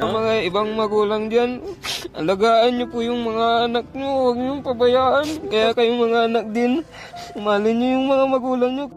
Ang mga ibang magulang dyan, alagaan nyo po yung mga anak nyo, huwag nyo pabayaan. Kaya kayong mga anak din, mahalin nyo yung mga magulang nyo.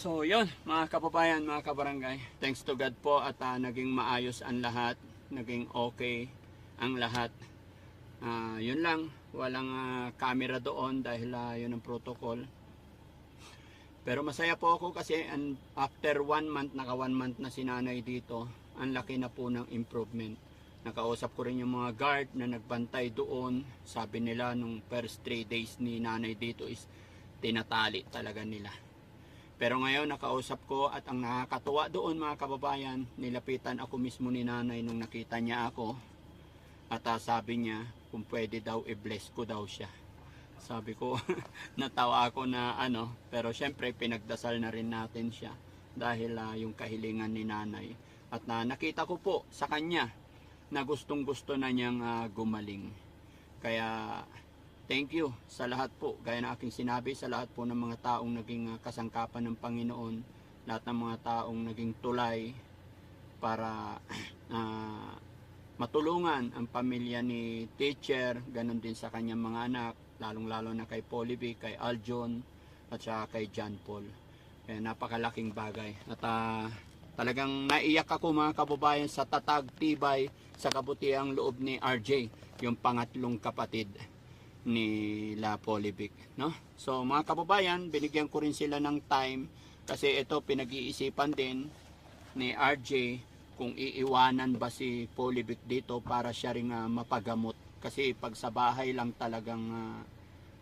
So yun mga kababayan, mga kabarangay, thanks to God po at naging maayos ang lahat, naging okay ang lahat. Yun lang, walang camera doon dahil yun ang protocol. Pero masaya po ako kasi after 1 month, naka 1 month na si nanay dito, ang laki na po ng improvement. Nakausap ko rin yung mga guard na nagbantay doon. Sabi nila nung first 3 days ni nanay dito is tinatali talaga nila. Pero ngayon nakausap ko at ang nakakatuwa doon mga kababayan, nilapitan ako mismo ni nanay nung nakita niya ako. At sabi niya kung pwede daw i-bless ko daw siya. Sabi ko natawa ako na pero syempre pinagdasal na rin natin siya dahil yung kahilingan ni nanay. At nakita ko po sa kanya na gustong gusto na niyang gumaling. Kaya thank you sa lahat po, gaya na aking sinabi, sa lahat po ng mga taong naging kasangkapan ng Panginoon, lahat ng mga taong naging tulay para matulungan ang pamilya ni teacher, ganun din sa kanyang mga anak, lalong lalo na kay Polivic, kay Aljon at saka kay John Paul. Kaya napakalaking bagay at talagang naiyak ako mga kababayan sa tatag tibay sa kabutihang loob ni RJ, yung pangatlong kapatid ni La Polivic, no? So mga kababayan, binigyan ko rin sila ng time kasi ito pinag-iisipan din ni RJ kung iiwanan ba si Polivic dito para siya ring mapagamot kasi pag sa bahay lang talagang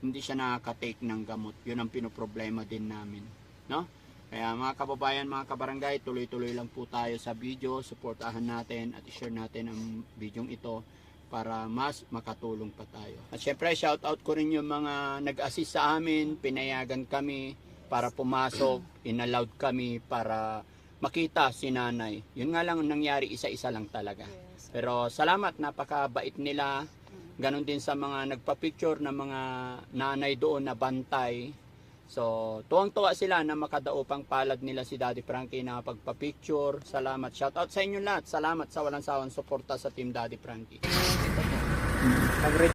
hindi siya nakaka-take ng gamot. Yun ang pinoproblema din namin, no? Kaya mga kababayan, mga kabarangay, tuloy-tuloy lang po tayo sa video, suportahan natin at i-share natin ang video ito para mas makatulong pa tayo. At syempre, shoutout ko rin yung mga nag-assist sa amin, pinayagan kami para pumasok, inallowed kami para makita si nanay. Yun nga lang ang nangyari, isa-isa lang talaga. Pero salamat, napakabait nila. Ganon din sa mga nagpa-picture na mga nanay doon na bantay. So, tuwang-tuwa sila na makadaupang palad nila si Daddy Frankie na pagpa-picture. Salamat, shoutout sa inyo lahat. Salamat sa walang sawang suporta sa Team Daddy Frankie.